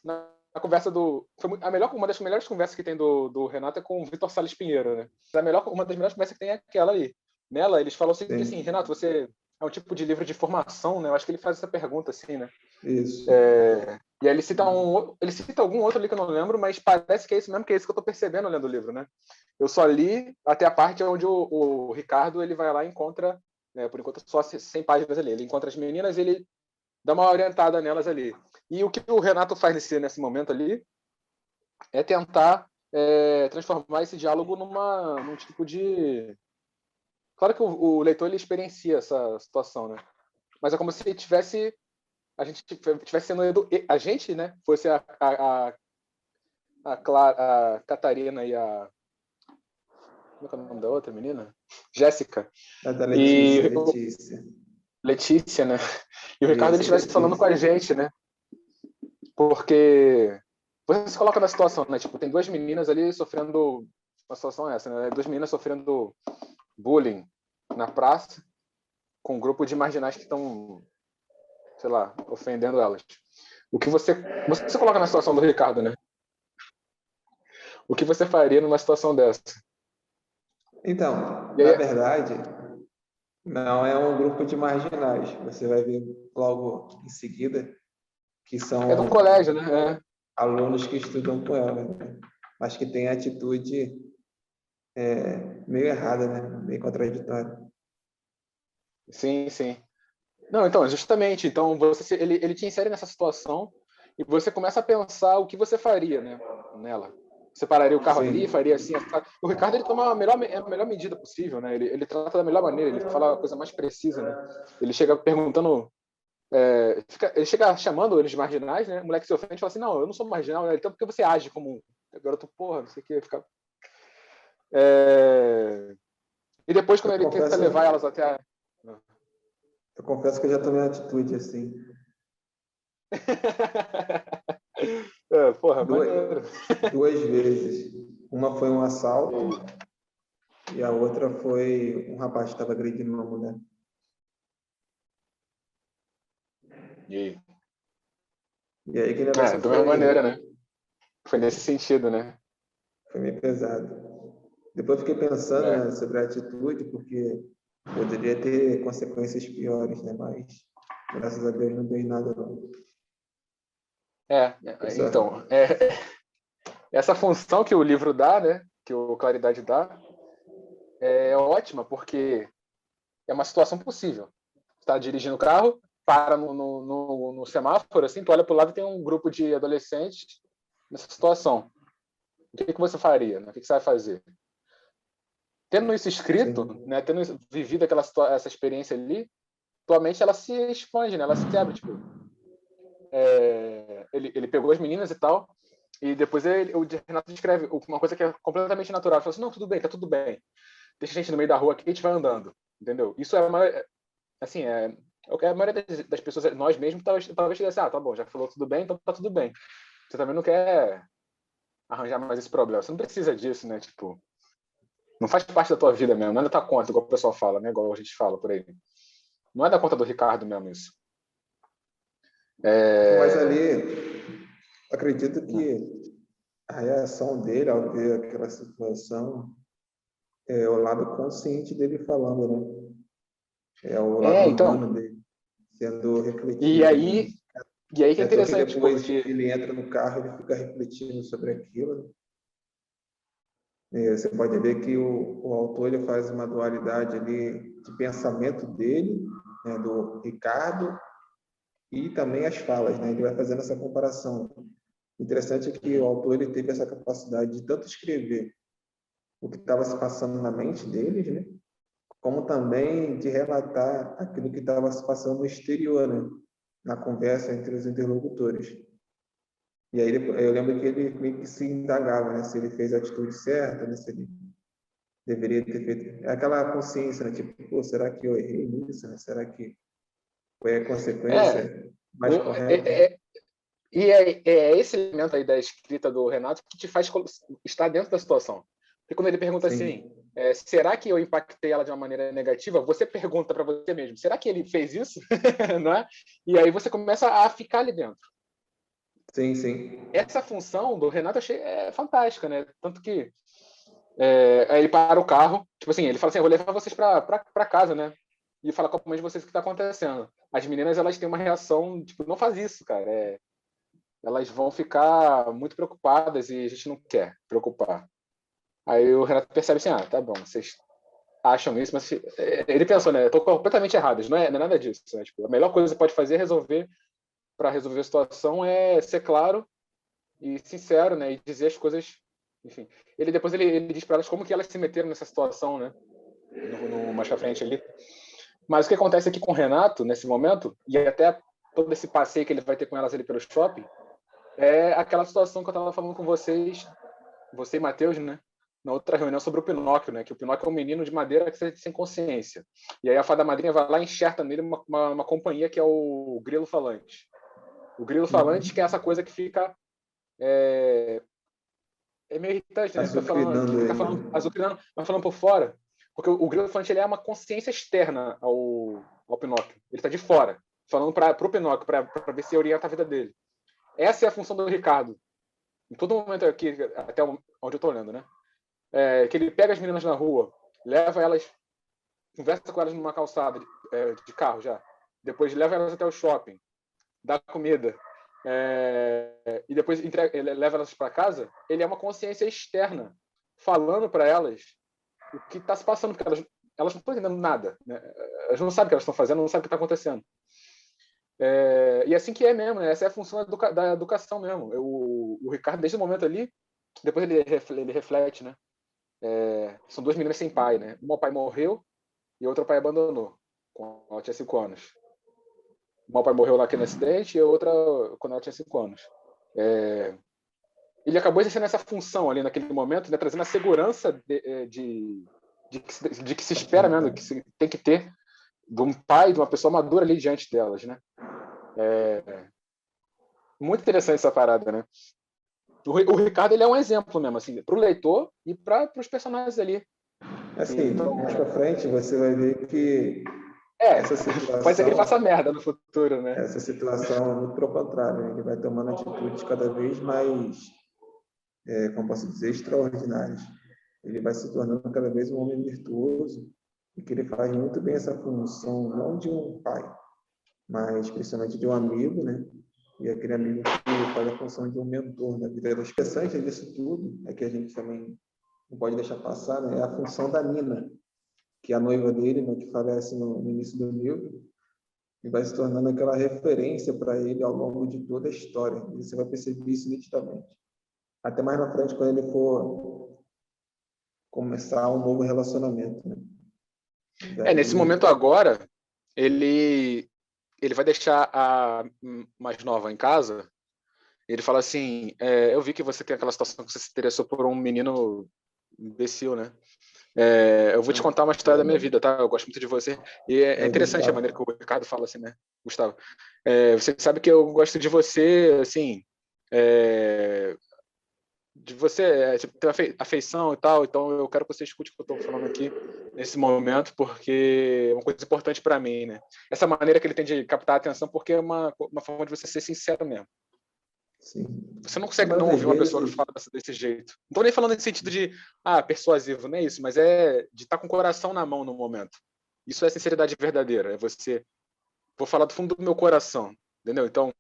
na conversa do... Uma das melhores conversas que tem do Renato é com o Vitor Salles Pinheiro, né? Uma das melhores conversas que tem é aquela ali. Nela, eles falam assim, Renato, você é um tipo de livro de formação, né? Eu acho que ele faz essa pergunta, assim, né? Isso. E aí ele cita algum outro ali que eu não lembro, mas parece que é isso mesmo, que é isso que eu tô percebendo lendo o livro, né? Eu só li até a parte onde o Ricardo ele vai lá e encontra, né, por enquanto só 100 páginas ali, ele encontra as meninas e ele dá uma orientada nelas ali. E o que o Renato faz nesse momento ali é tentar transformar esse diálogo num tipo de... Claro que o leitor ele experiencia essa situação, né? Mas é como se a gente tivesse sendo a gente, né? Fosse a Catarina e a... Como é que é o nome da outra menina? Jéssica. Da Letícia. Letícia, né? E o Ricardo ele estivesse Letícia. falando com a gente, né? Porque você se coloca na situação, né? Tipo, tem duas meninas ali sofrendo... Uma situação essa, né? Duas meninas sofrendo bullying na praça com um grupo de marginais que estão, sei lá, ofendendo elas. O que você se coloca na situação do Ricardo, né? O que você faria numa situação dessa? Então, na verdade, não é um grupo de marginais. Você vai ver logo em seguida que são... É do colégio, né? Alunos que estudam com ela, né? Mas que tem atitude meio errada, né? Meio contraditória. Sim, sim. Não, então, justamente. Então, ele te insere nessa situação e você começa a pensar o que você faria, né, nela. Você pararia o carro ali, faria assim. O Ricardo ele toma a melhor medida possível, né? Ele trata da melhor maneira, ele fala a coisa mais precisa, né? Ele chega perguntando, ele chega chamando eles de marginais, né? O moleque se ofende e fala assim: não, eu não sou marginal, né? Então por que você age como um garoto, porra, não sei o que, fica. E depois, quando ele tenta levar elas até a... Eu confesso que eu já tomei uma atitude assim. Porra, duas vezes. Uma foi um assalto e a outra foi um rapaz que estava agredindo uma mulher. E aí que negócio da mesma maneira, né? Foi nesse sentido, né? Foi meio pesado. Depois fiquei pensando, né, sobre a atitude, porque poderia ter consequências piores, né? Mas graças a Deus não deu nada, não. Então, essa função que o livro dá, né? Que o Claridade dá, é ótima, porque é uma situação possível. Você está dirigindo o carro, para no semáforo, assim, tu olha para o lado e tem um grupo de adolescentes nessa situação. O que você faria? Né? O que você vai fazer? Tendo isso escrito, né, tendo vivido essa experiência ali, tua mente ela se expande, né? Ela se abre. Tipo, ele pegou as meninas e tal, e depois o Renato descreve uma coisa que é completamente natural. Ele falou assim: não, tudo bem, tá tudo bem. Deixa a gente no meio da rua aqui e a gente vai andando. Entendeu? Isso assim, o que a maioria das pessoas, nós mesmos, talvez chegue assim: tá bom, já falou tudo bem, então tá tudo bem. Você também não quer arranjar mais esse problema. Você não precisa disso, né? Tipo, não faz parte da tua vida mesmo, não é da tua conta, igual o pessoal fala, né? Igual a gente fala por aí. Não é da conta do Ricardo mesmo isso. Mas ali, acredito que a reação dele ao ver aquela situação é o lado consciente dele falando, né? É o lado humano dele sendo refletido. E aí que é interessante, que depois porque ele entra no carro e fica refletindo sobre aquilo. Você pode ver que o autor ele faz uma dualidade ali de pensamento dele, né, do Ricardo, e também as falas, né? Ele vai fazendo essa comparação. Interessante é que o autor ele teve essa capacidade de tanto escrever o que estava se passando na mente deles, né? Como também de relatar aquilo que estava se passando no exterior, né? Na conversa entre os interlocutores. E aí eu lembro que ele meio que se indagava, né? Se ele fez a atitude certa, né? Se ele deveria ter feito... É aquela consciência, né? Tipo, pô, será que eu errei nisso, né? Será que foi a consequência mais correta? E é esse elemento aí da escrita do Renato que te faz estar dentro da situação. Porque quando ele pergunta assim, será que eu impactei ela de uma maneira negativa? Você pergunta para você mesmo, será que ele fez isso? Não é? E aí você começa a ficar ali dentro. Sim, sim. Essa função do Renato eu achei fantástica, né? Tanto que aí ele para o carro, tipo assim, ele fala assim, eu vou levar vocês para casa, né? E fala com a mãe de vocês o que está acontecendo. As meninas, elas têm uma reação, tipo, não faz isso, cara. Elas vão ficar muito preocupadas e a gente não quer preocupar. Aí o Renato percebe assim, tá bom, vocês acham isso, mas ele pensou, né? Estou completamente errados, não é nada disso. Né? Tipo, a melhor coisa que você pode fazer para resolver a situação é ser claro e sincero, né? E dizer as coisas, enfim. Ele diz para elas como que elas se meteram nessa situação, né? Mais pra frente ali. Mas o que acontece aqui com o Renato, nesse momento, e até todo esse passeio que ele vai ter com elas ali pelo shopping, é aquela situação que eu estava falando com vocês, você e Matheus, né? Na outra reunião sobre o Pinóquio, né? Que o Pinóquio é um menino de madeira que sem consciência. E aí a fada madrinha vai lá e enxerta nele uma companhia que é o grilo falante. O grilo falante, que é essa coisa que fica meio irritante, né? Que Azucrinando fica ele, falando, né? azucrinando, mas falando por fora. Porque o grilo falante ele é uma consciência externa ao Pinóquio. Ele está de fora, falando para o Pinóquio, para ver se orienta a vida dele. Essa é a função do Ricardo. Em todo momento aqui, até onde eu estou olhando, né? Que ele pega as meninas na rua, leva elas, conversa com elas numa calçada de carro já. Depois leva elas até o shopping, dá comida, e depois ele leva elas para casa. Ele é uma consciência externa, falando para elas o que está se passando, porque elas não estão entendendo nada. Né? Elas não sabem o que elas estão fazendo, não sabem o que está acontecendo. E assim que é mesmo, né? Essa é a função da educação mesmo. O Ricardo, desde o momento ali, depois ele reflete, né? São duas meninas sem pai, né? Uma, o pai morreu e outra o pai abandonou quando ela tinha 5 anos. Uma, o pai morreu lá aqui no acidente e a outra quando ela tinha 5 anos. Ele acabou exercendo essa função ali naquele momento, né? Trazendo a segurança de que se espera mesmo, que se tem que ter de um pai, de uma pessoa madura ali diante delas, né? Muito interessante essa parada, né? O Ricardo ele é um exemplo mesmo, assim, para o leitor e para os personagens ali. Assim, Então, mais para frente você vai ver que essa pode ser que ele faça situação, merda no futuro, né? essa situação é muito pelo contrário, né? Ele vai tomando atitudes cada vez mais, como posso dizer, extraordinárias. Ele vai se tornando cada vez um homem virtuoso e que ele faz muito bem essa função, não de um pai, mas principalmente de um amigo, né? E aquele amigo que faz a função de um mentor na vida. O interessante disso tudo é que a gente também não pode deixar passar, né? É a função da Nina, que é a noiva dele, né? Que falece no início do livro, e vai se tornando aquela referência para ele ao longo de toda a história. E você vai perceber isso nitidamente. Até mais na frente, quando ele for começar um novo relacionamento, né? Nesse Daí, momento agora, ele vai deixar a mais nova em casa. Ele fala assim: eu vi que você tem aquela situação que você se interessou por um menino imbecil, né? Eu vou te contar uma história da minha vida, tá? Eu gosto muito de você. E é é o interessante a maneira Gustavo. que o Ricardo fala assim, né? Gustavo, você sabe que eu gosto de você, assim, de você, tipo, ter afeição e tal, então eu quero que você escute o que eu estou falando aqui nesse momento, porque é uma coisa importante para mim, né? Essa maneira que ele tem de captar a atenção, porque é uma forma de você ser sincero mesmo. Sim. Você não A consegue não ouvir uma maneira pessoa que dele, fala desse jeito. Não estou nem falando nesse sentido de, persuasivo, não é isso, mas de estar com o coração na mão no momento. Isso é sinceridade verdadeira, é você. Vou falar do fundo do meu coração, entendeu? Então,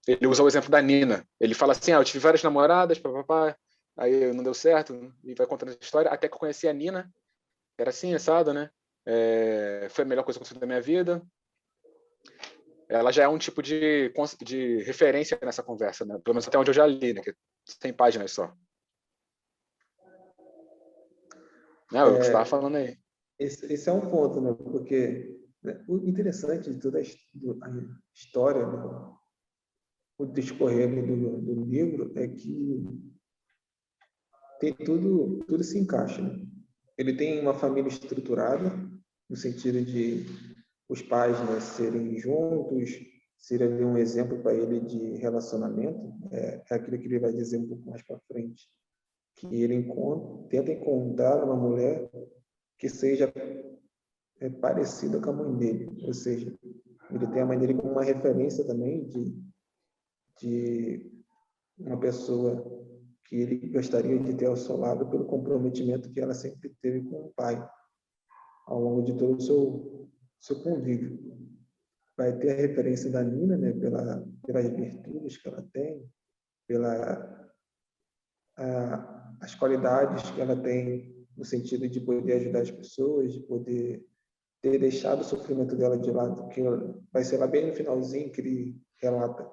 ele usa o exemplo da Nina. Ele fala assim: eu tive várias namoradas, papapá, aí não deu certo, e vai contando a história, até que eu conheci a Nina, era assim, assado, né? Foi a melhor coisa que aconteceu da minha vida. Ela já é um tipo de referência nessa conversa, né? Pelo menos até onde eu já li, né? Que 100 páginas só. É o que você estava falando aí. esse é um ponto, né? Porque, né, o interessante de toda a história, o discorrer do livro, é que tem tudo se encaixa, né? Ele tem uma família estruturada, no sentido de os pais, né, serem juntos, ser ali um exemplo para ele de relacionamento, é aquilo que ele vai dizer um pouco mais para frente, que ele tenta encontrar uma mulher que seja parecida com a mãe dele, ou seja, ele tem a mãe dele como uma referência também de uma pessoa que ele gostaria de ter ao seu lado pelo comprometimento que ela sempre teve com o pai ao longo de todo o seu convívio. Vai ter a referência da Nina, né, pelas virtudes que ela tem, as qualidades que ela tem no sentido de poder ajudar as pessoas, de poder ter deixado o sofrimento dela de lado, que vai ser lá bem no finalzinho que ele relata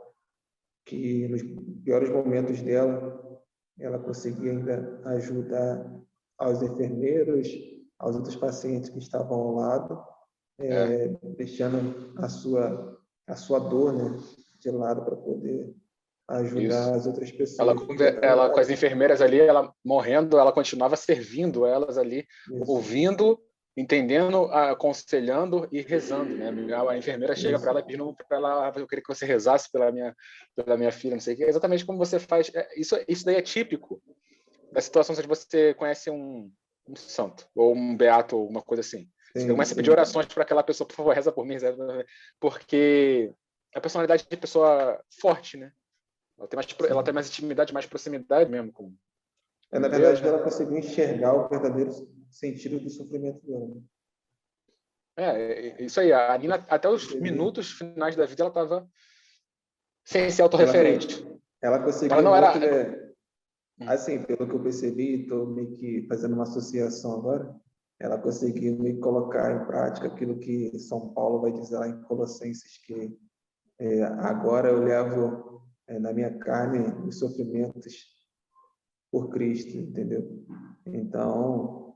que nos piores momentos dela, ela conseguia ainda ajudar aos enfermeiros, aos outros pacientes que estavam ao lado, deixando a sua dor, né, de lado para poder Isso. ajudar as outras Ela, pessoas. ela com as enfermeiras ali, ela morrendo, ela continuava servindo elas ali, Isso, ouvindo, entendendo, aconselhando e rezando, né? A enfermeira chega para isso, ela pedindo para ela, eu queria que você rezasse pela minha filha, não sei o quê. É exatamente como você faz. Isso daí é típico da situação onde você conhece um santo ou um beato ou uma coisa assim. Você sim, começa a pedir sim. orações para aquela pessoa, por favor, reza por mim, reza por mim, porque a personalidade de pessoa forte, né? Ela tem mais intimidade, mais proximidade mesmo com Na Deus, verdade, né? ela conseguiu enxergar o verdadeiro sentido do sofrimento dela. Isso aí. A Nina, até os Percebi. minutos finais da vida, ela estava sem ser Ela, autorreferente. ela Ela conseguiu não muito, era. né? Assim, pelo que eu percebi, estou meio que fazendo uma associação agora, ela conseguiu me colocar em prática aquilo que São Paulo vai dizer lá em Colossenses, que agora eu levo na minha carne os sofrimentos por Cristo, entendeu? Então,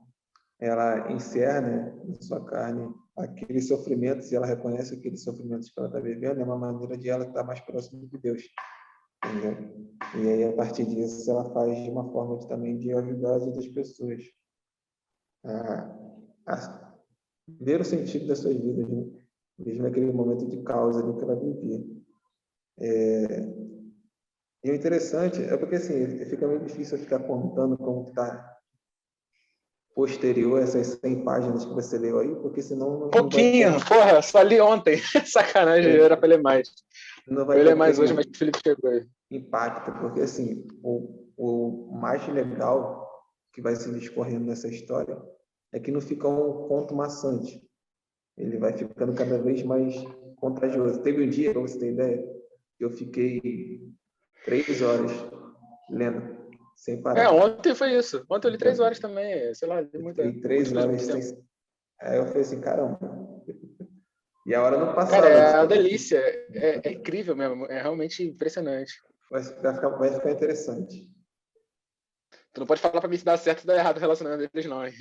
ela encerra, né, na sua carne aqueles sofrimentos e ela reconhece aqueles sofrimentos que ela está vivendo, é uma maneira de ela estar mais próxima de Deus, entendeu? E aí, a partir disso, ela faz de uma forma também de ajudar as outras pessoas a ver o sentido das suas vidas, né? Mesmo naquele momento de causa ali que ela vivia. E o interessante é porque, assim, fica meio difícil eu ficar contando como está posterior a essas 100 páginas que você leu aí, porque senão não vai ter Pouquinho, porra, só li ontem. Sacanagem, era para ler mais. não Eu vai ia ler ter mais hoje, mas aquele o Felipe chegou aí. impacto, porque assim, o mais legal que vai se discorrendo nessa história é que não fica um conto maçante. Ele vai ficando cada vez mais contagioso. Teve um dia, para você ter ideia, eu fiquei 3 horas lendo, sem parar. Ontem foi isso. Ontem eu li 3 horas também. Sei lá, li Eu muito, fiquei muito, 3 horas muito tempo. sem. Aí eu falei assim, caramba. E a hora não Cara, passava. é uma delícia. É incrível mesmo. É realmente impressionante. Vai ficar interessante. Tu não pode falar para mim se dá certo ou dá errado o relacionamento deles, não, hein?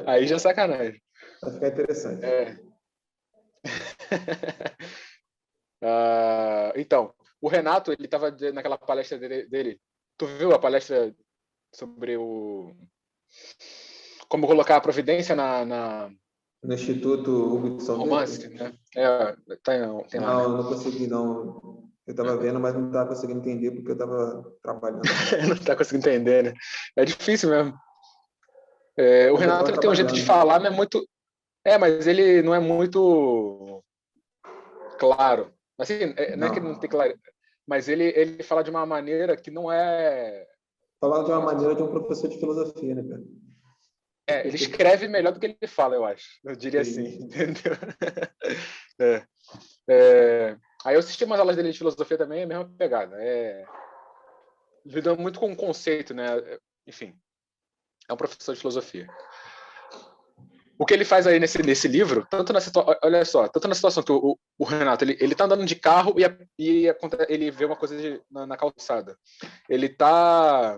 Aí já é sacanagem. Vai ficar interessante. É. Então, o Renato, ele estava naquela palestra dele. Tu viu a palestra sobre como colocar a providência No Instituto Hugo de no São romance, Bento? né? Tem lá, né? Não, não consegui, não. Eu estava vendo, mas não estava conseguindo entender porque eu estava trabalhando. Não tá conseguindo entender, né? É difícil mesmo. O É porque eu Renato, estava ele tem um jeito de trabalhando. falar, não é muito. Mas ele não é muito claro. Assim, não é que ele não tem Não. claro, mas ele fala de uma maneira que não é. Falando de uma Posso maneira dizer? de um professor de filosofia, né, cara? Ele escreve melhor do que ele fala, eu acho. Eu diria assim, Sim. entendeu? É. Aí eu assisti umas aulas dele de filosofia também, é a mesma pegada. Lidando muito com o conceito, né? Enfim, é um professor de filosofia. O que ele faz aí nesse livro, olha só, tanto na situação que o Renato, ele tá andando de carro ele vê uma coisa na calçada. Ele tá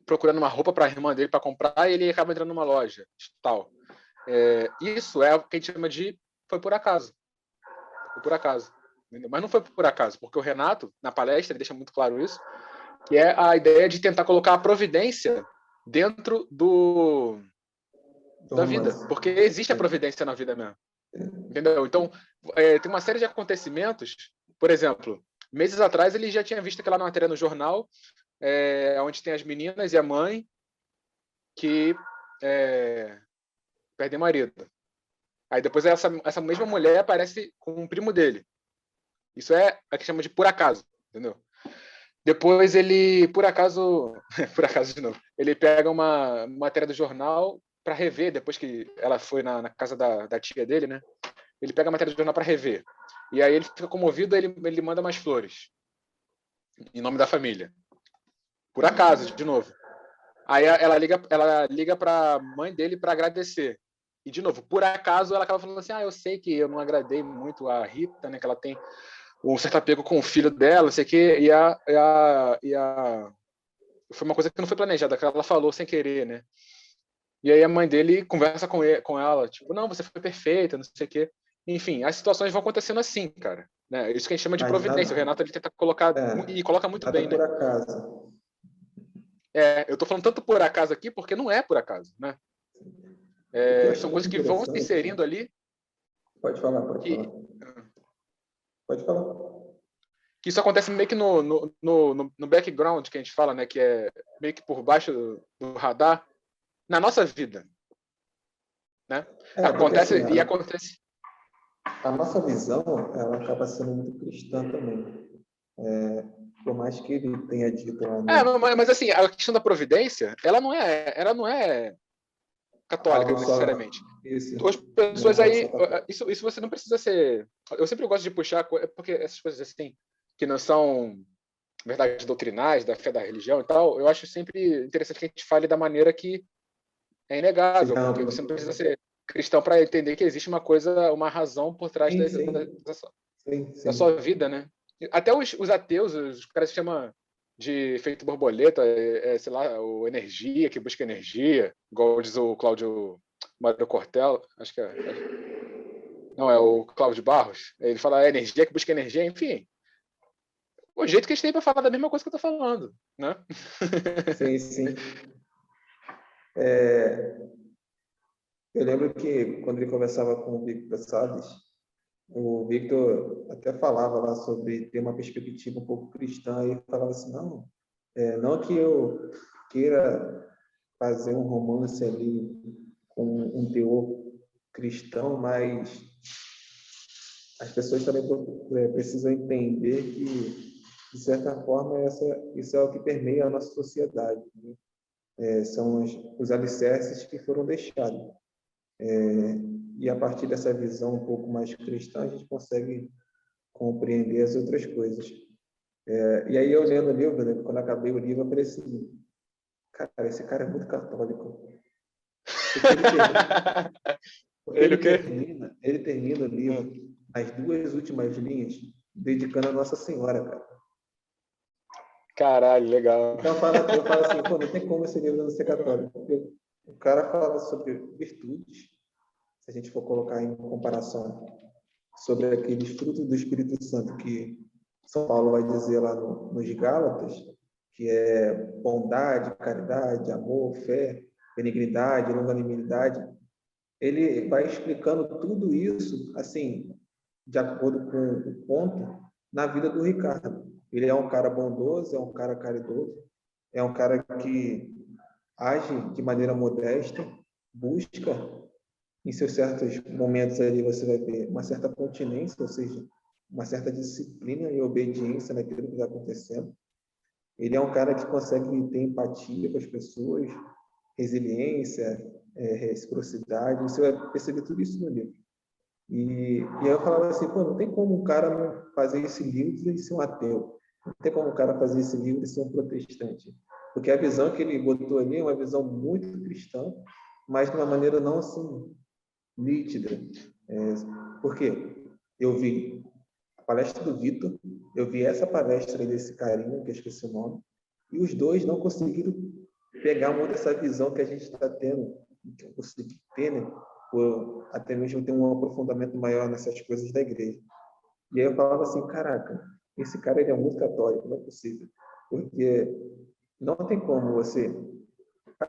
procurando uma roupa para a irmã dele para comprar e ele acaba entrando numa loja, tal. Isso é o que a gente chama de foi por acaso. Foi por acaso. Entendeu? Mas não foi por acaso, porque o Renato, na palestra, ele deixa muito claro isso, que é a ideia de tentar colocar a providência dentro Do da vida, romance. porque existe a É. providência na vida mesmo. Entendeu? Então, tem uma série de acontecimentos, por exemplo, meses atrás ele já tinha visto aquela matéria no jornal, onde tem as meninas e a mãe que perdem o marido. Aí depois essa mesma mulher aparece com um primo dele. Isso é a que chama de por acaso, entendeu? Depois ele, por acaso, por acaso de novo, ele pega uma matéria do jornal para rever, depois que ela foi na casa da tia dele, né? Ele pega a matéria do jornal para rever. E aí ele fica comovido, ele manda mais flores, em nome da família. Por acaso, de novo. Aí ela liga para a mãe dele para agradecer. E, de novo, por acaso, ela acaba falando assim, eu sei que eu não agradei muito a Rita, né? Que ela tem um certo apego com o filho dela, não sei o quê, foi uma coisa que não foi planejada, que ela falou sem querer, né? E aí a mãe dele conversa com ela, tipo, não, você foi perfeita, não sei o quê. Enfim, as situações vão acontecendo assim, cara. Né? Isso que a gente chama de Mas providência. O Renato ele tenta colocar, e coloca muito nada bem, né? por acaso. Eu tô falando tanto por acaso aqui, porque não é por acaso, né? O que eu acho São muito coisas que vão se interessante. inserindo ali Pode falar, pode falar. que, Pode falar. que isso acontece meio que no background que a gente fala, né? Que é meio que por baixo do radar, na nossa vida, né? Porque assim, Acontece. a nossa visão, ela acaba sendo muito cristã também. Por mais que ele tenha dito lá no Mas assim, a questão da providência, ela não é católica algo só necessariamente. isso, As não é pessoas algo só aí, católico. isso você não precisa ser. Eu sempre gosto de puxar, porque essas coisas assim, que não são verdades doutrinais, da fé da religião e tal, eu acho sempre interessante que a gente fale da maneira que é inegável, Seja porque você não amplo. precisa ser cristão para entender que existe uma coisa, uma razão por trás Sim, sim, da sua sim. vida, né? Até os ateus, os caras se chamam de efeito borboleta, sei lá, o energia, que busca energia, igual diz o Cláudio Mário Cortella, acho que não, é o Cláudio Barros. Ele fala energia que busca energia, enfim. O jeito que eles têm para falar da mesma coisa que eu tô falando, né? Sim, sim. Eu lembro que quando ele conversava com o Victor Salles, o Victor até falava lá sobre ter uma perspectiva um pouco cristã e falava assim, não que eu queira fazer um romance ali com um teor cristão, mas as pessoas também precisam entender que, de certa forma, isso é o que permeia a nossa sociedade, né? São os alicerces que foram deixados. E a partir dessa visão um pouco mais cristã, a gente consegue compreender as outras coisas. E aí, eu lendo o livro, né, quando acabei o livro, eu falei assim, cara, esse cara é muito católico. Porque porque Ele o quê? ele termina o livro, as duas últimas linhas, dedicando a Nossa Senhora, cara. Caralho, legal. Então, eu falo assim, não tem como esse livro não ser católico, porque o cara fala sobre virtudes, se a gente for colocar em comparação, sobre aqueles frutos do Espírito Santo que São Paulo vai dizer lá nos Gálatas, que é bondade, caridade, amor, fé, benignidade, longanimidade. Ele vai explicando tudo isso, assim, de acordo com o ponto, na vida do Ricardo. Ele é um cara bondoso, é um cara caridoso, é um cara que age de maneira modesta, busca, em seus certos momentos ali você vai ver uma certa continência, ou seja, uma certa disciplina e obediência naquilo que está acontecendo. Ele é um cara que consegue ter empatia com as pessoas, resiliência, reciprocidade. Você vai perceber tudo isso no livro. E aí eu falava assim, não tem como um cara não fazer esse livro e ser um ateu. Não tem como um cara fazer esse livro e ser um protestante. Porque a visão que ele botou ali é uma visão muito cristã, mas de uma maneira não assim nítida. Por quê? Eu vi a palestra do Vitor, eu vi essa palestra desse carinha, que eu esqueci o nome, e os dois não conseguiram pegar muito essa visão que a gente está tendo, que eu consegui ter, né? Por até mesmo ter um aprofundamento maior nessas coisas da igreja. E aí eu falava assim, caraca, esse cara ele é muito católico, não é possível. Porque não tem como você...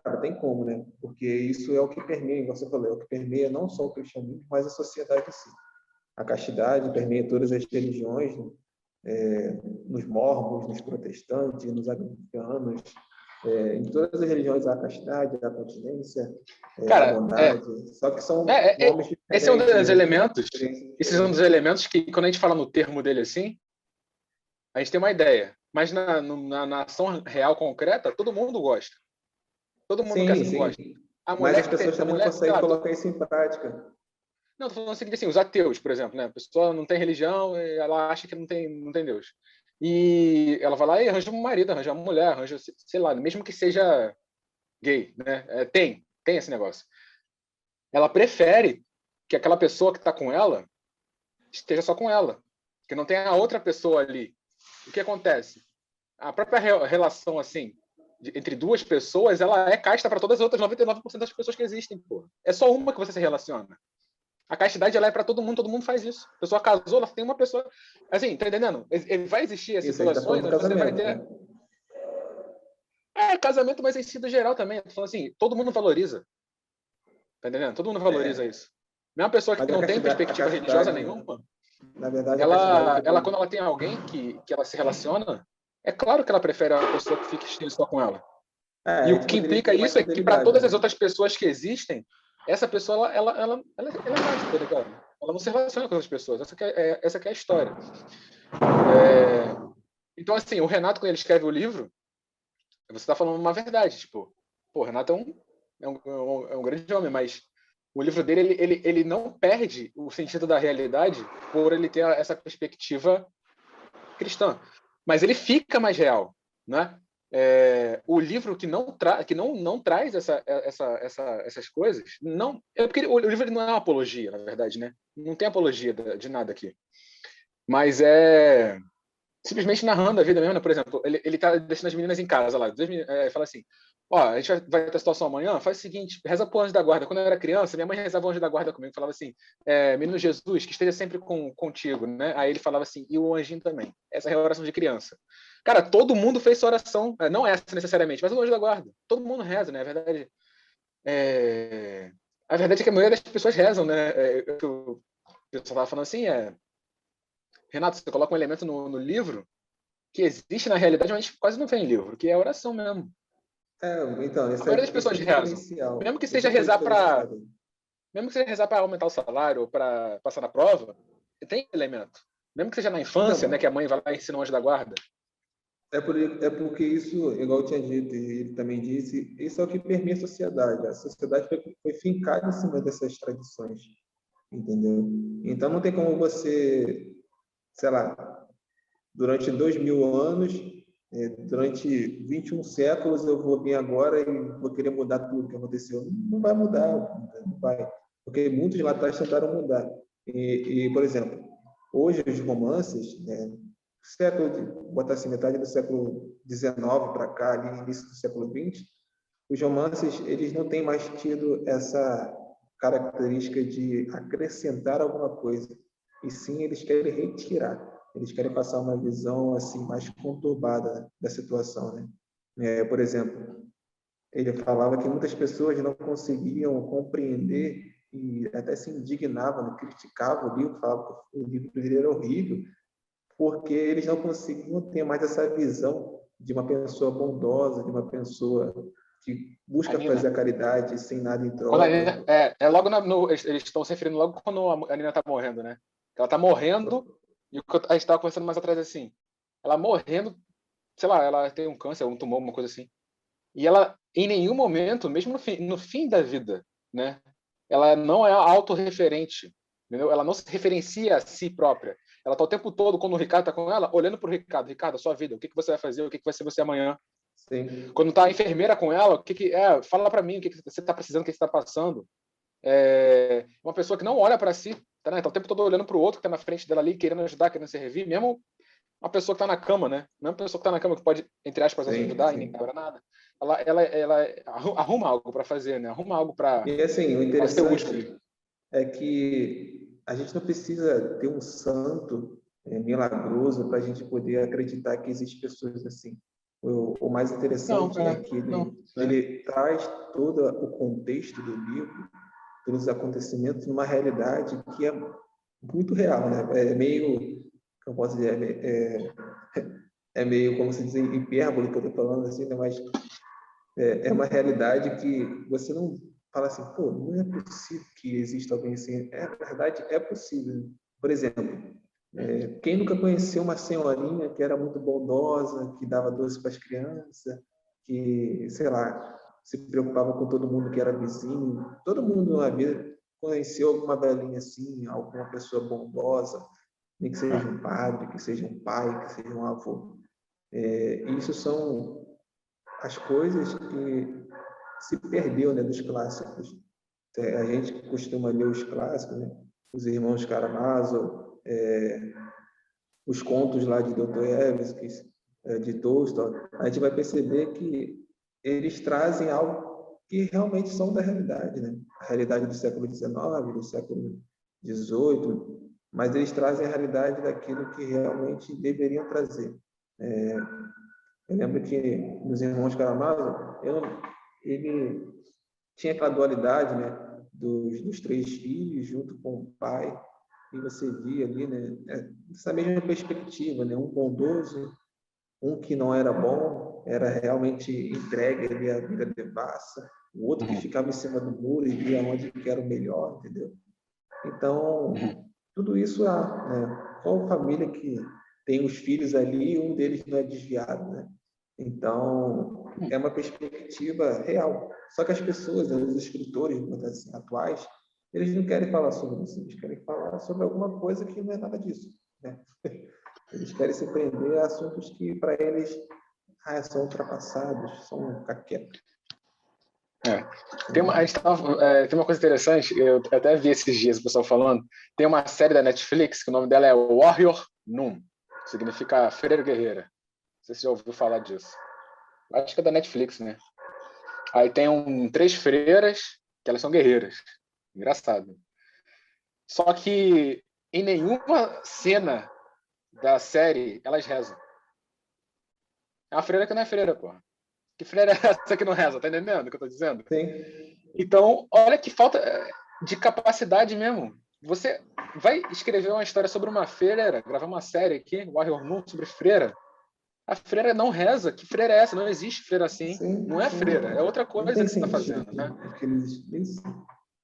Cara, tem como, né? Porque isso é o que permeia, como você falou, é o que permeia não só o cristianismo, mas a sociedade em si. A castidade permeia todas as religiões, nos mormons, nos protestantes, nos anglicanos, Em todas as religiões há a castidade, há a continência, a Cara, bondade, só que são é, é, nomes esse é um diferentes, dos né? elementos, Experiências esses são um dos diferentes. elementos que, quando a gente fala no termo dele assim, a gente tem uma ideia. Mas na ação real concreta, todo mundo gosta. Todo mundo Sim, gosta. sim. Mas as pessoas A também não mulher, sei conseguem lá, colocar isso em prática. não, tô falando o seguinte, assim, os ateus, por exemplo, né? A pessoa não tem religião e ela acha que não tem Deus. E ela vai lá e arranja um marido, arranja uma mulher, arranja, sei lá, mesmo que seja gay, né? Tem esse negócio. Ela prefere que aquela pessoa que está com ela esteja só com ela, que não tenha a outra pessoa ali. O que acontece? A própria relação, assim, entre duas pessoas, ela é casta para todas as outras 99% das pessoas que existem, pô. É só uma que você se relaciona. A castidade, ela é para todo mundo faz isso. A pessoa casou, ela tem uma pessoa. Assim, tá entendendo? Vai existir as Isso aí está situações falando do onde você vai casamento, ter. né? Casamento, mas em sentido geral também. Tô falando assim, todo mundo valoriza. Tá entendendo? Todo mundo valoriza É, isso. Mesmo uma pessoa mas que não tem a perspectiva religiosa castidade, nenhuma, na verdade, a castidade ela também. quando ela tem alguém que ela se relaciona, é claro que ela prefere a pessoa que fique só com ela. É, E a o gente que poderia implica ter mais isso é que para fidelidade, todas as né? outras pessoas que existem, essa pessoa ela é casta, tá ligado? Ela não se relaciona com outras pessoas. Essa que é a história. Então, assim, o Renato, quando ele escreve o livro, você está falando uma verdade. Tipo, pô, o Renato é um grande homem, mas o livro dele, ele não perde o sentido da realidade por ele ter essa perspectiva cristã. Mas ele fica mais real, né? O livro que não traz essas coisas, não é porque o livro ele não é uma apologia, na verdade, né? Não tem apologia de nada aqui, mas é simplesmente narrando a vida mesmo, né? Por exemplo, ele tá deixando as meninas em casa lá, fala assim, ó, a gente vai ter a situação amanhã, faz o seguinte, reza pro anjo da guarda. Quando eu era criança, minha mãe rezava o anjo da guarda comigo, falava assim, menino Jesus, que esteja sempre contigo, né? Aí ele falava assim, e o anjinho também. Essa é a oração de criança. Cara, todo mundo fez essa oração, não essa necessariamente, mas o anjo da guarda. Todo mundo reza, né? É... A verdade é que a maioria das pessoas rezam, né? O pessoal estava falando assim, Renato, você coloca um elemento no livro que existe na realidade, mas quase não tem em livro, que é a oração mesmo. Então, A maioria das esse é pessoas o rezam. diferencial. Mesmo que Esse seja é o rezar para, diferencial. mesmo que seja rezar para aumentar o salário ou para passar na prova, tem elemento. Mesmo que seja na infância, né, que a Então, mãe vai lá e ensina o anjo da guarda. é porque isso, igual eu tinha dito, e ele também disse, isso é o que permeia a sociedade. A sociedade foi fincada em cima dessas tradições, entendeu? Então, não tem como você, sei lá, durante 2000 anos, durante 21 séculos, eu vou vir agora e vou querer mudar tudo que aconteceu. Não vai mudar, não vai. Porque muitos lá atrás tentaram mudar. Por exemplo, hoje os romances, né, botar assim, metade do século XIX para cá, ali, início do século XX, os romances eles não têm mais tido essa característica de acrescentar alguma coisa, e sim eles querem retirar. Eles querem passar uma visão assim mais conturbada da situação, né? Por exemplo, ele falava que muitas pessoas não conseguiam compreender e até se indignavam, né? Criticavam o livro, falavam que o livro dele era horrível, porque eles não conseguiam ter mais essa visão de uma pessoa bondosa, de uma pessoa que A busca Nina. fazer a caridade sem nada em Quando a troca. Nina, logo eles estão se referindo logo quando a Nina tá morrendo, né? Ela tá morrendo e o que a gente tava conversando mais atrás assim. Ela morrendo, sei lá, ela tem um câncer, um tumor, uma coisa assim. E ela, em nenhum momento, mesmo no fim da vida, né? Ela não é autorreferente, entendeu? Ela não se referencia a si própria. Ela está o tempo todo, quando o Ricardo está com ela, olhando para o Ricardo. Ricardo, a sua vida, o que você vai fazer, o que vai ser você amanhã? Sim, Quando está a enfermeira com ela, fala para mim o que você está precisando, o que você está passando. Uma pessoa que não olha para si, tá, né? Tá o tempo todo olhando para o outro que está na frente dela ali, querendo ajudar, querendo servir, mesmo uma pessoa que está na cama, né? Não é uma pessoa que está na cama que pode, entre aspas, sim, ajudar e nem sim. quebra nada. Ela arruma algo para fazer, né? Arruma algo para E assim, o ser útil interessante ali. é que a gente não precisa ter um santo milagroso para a gente poder acreditar que existem pessoas assim. O mais Não, interessante é que não. ele traz todo o contexto do livro, todos os acontecimentos, numa realidade que é muito real, né? É meio, como posso dizer, é meio, como se diz, hipérbole que eu estou falando assim, né? Mas é uma realidade que você não fala assim, pô, não é possível que exista alguém assim. Na verdade, é possível. Por exemplo, quem nunca conheceu uma senhorinha que era muito bondosa, que dava doce para as crianças, que, sei lá, se preocupava com todo mundo que era vizinho. Todo mundo na vida conheceu alguma velhinha assim, alguma pessoa bondosa, nem que seja um padre, que seja um pai, que seja um avô. Isso são as coisas que se perdeu, né, dos clássicos. A gente costuma ler os clássicos, né? Os Irmãos Karamazov, os contos lá de Dostoiévski, de Tolstói. A gente vai perceber que eles trazem algo que realmente são da realidade, né? A realidade do século XIX, do século XVIII, mas eles trazem a realidade daquilo que realmente deveriam trazer. Eu lembro que nos Irmãos Karamazov, ele tinha aquela dualidade, né, dos três filhos junto com o pai, e você via ali, né, essa mesma perspectiva, né, um bondoso, um que não era bom, era realmente entregue ali à vida devassa, o outro que ficava em cima do muro e via onde que era o melhor, entendeu? Então, tudo isso há, né? Qual família que tem os filhos ali e um deles não é desviado, né? Então, é uma perspectiva real. Só que as pessoas, os escritores assim, atuais, eles não querem falar sobre isso, eles querem falar sobre alguma coisa que não é nada disso, né? Eles querem se prender a assuntos que, para eles, são ultrapassados, são caquetos. Tem uma coisa interessante, eu até vi esses dias o pessoal falando, tem uma série da Netflix que o nome dela é Warrior Nun, que significa Freira Guerreira. Não sei se você já ouviu falar disso. Acho que é da Netflix, né? Aí tem três freiras, que elas são guerreiras. Engraçado. Só que em nenhuma cena da série elas rezam. É uma freira que não é freira, pô. Que freira é essa que não reza? Tá entendendo o que eu tô dizendo? Sim. Então, olha que falta de capacidade mesmo. Você vai escrever uma história sobre uma freira, gravar uma série aqui, Warrior Nun, sobre freira. A freira não reza. Que freira é essa? Não existe freira assim. Sim, Não é sim. freira. É outra Não coisa tem que você está sentido. fazendo, né?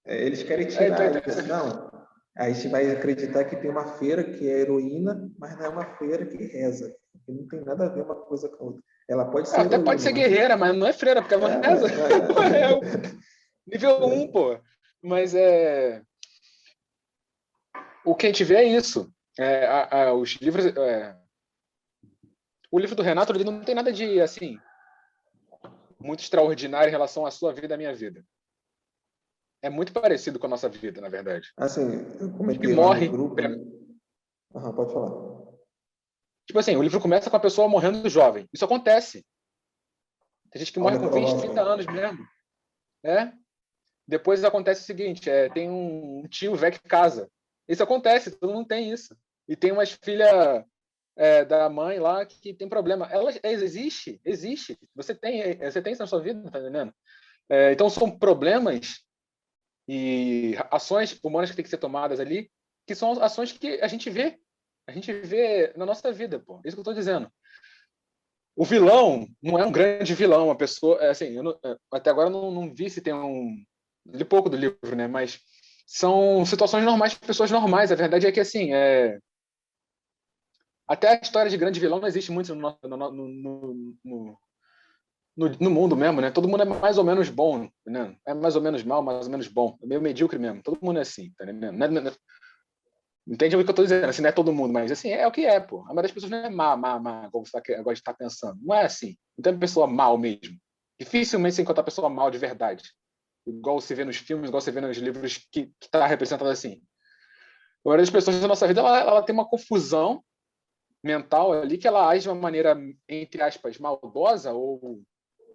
Eles querem Então, tirar isso. Não, a gente vai acreditar que tem uma freira que é heroína, mas não é uma freira que reza. Porque não tem nada a ver uma coisa com a outra. Ela pode ser até pode heroína, ser mas... guerreira, mas não é freira, porque ela não reza. É o nível 1, pô. Mas o que a gente vê é isso. Os livros... O livro do Renato, ele não tem nada de, assim, muito extraordinário em relação à sua vida e à minha vida. É muito parecido com a nossa vida, na verdade. Assim, eu A gente comentei lá no morre. grupo, né? Pode falar. Tipo assim, o livro começa com a pessoa morrendo jovem. Isso acontece. Tem gente que Ao morre com 20, necrológico. 30 anos mesmo. Né? Depois acontece o seguinte, tem um tio velho que casa. Isso acontece, todo mundo tem isso. E tem umas filhas da mãe lá que tem problema. Ela existe. Você tem isso na sua vida, tá entendendo? Então são problemas e ações humanas que têm que ser tomadas ali, que são ações que a gente vê na nossa vida, pô. Isso que eu estou dizendo. O vilão não é um grande vilão, uma pessoa, assim, até agora não vi se tem li pouco do livro, né? Mas são situações normais de pessoas normais. A verdade é que assim, até a história de grande vilão não existe muito no mundo mesmo, né? Todo mundo é mais ou menos bom, né? É mais ou menos mal, mais ou menos bom. É meio medíocre mesmo. Todo mundo é assim, tá entendendo? Entende o que eu tô dizendo? Assim, não é todo mundo, mas assim, é o que é, pô. A maioria das pessoas não é má, como você agora está pensando. Não é assim. Não tem pessoa mal mesmo. Dificilmente você encontra pessoa mal de verdade. Igual você vê nos filmes, igual você vê nos livros que está representado assim. A maioria das pessoas na nossa vida, ela tem uma confusão mental ali que ela age de uma maneira, entre aspas, maldosa ou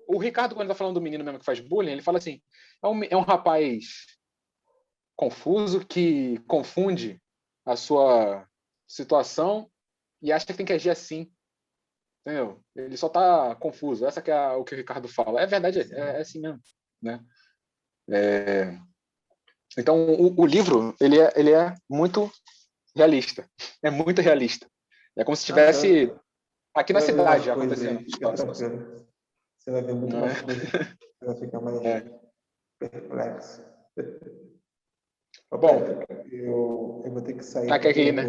o Ricardo, quando está falando do menino mesmo que faz bullying, ele fala assim, é um rapaz confuso que confunde a sua situação e acha que tem que agir assim. Entendeu? Ele só está confuso. Essa que é o que o Ricardo fala. É verdade, é assim mesmo. Né? Então, o livro ele é muito realista. É muito realista. É como se estivesse aqui na Você vai ver umas cidade coisas acontecendo. aí, fica tranquilo. Você vai ver muito Não mais é? coisas. Você vai ficar mais É. perplexo. Ô, Bom, Patrick, eu vou ter que sair tá porque aqui, eu né?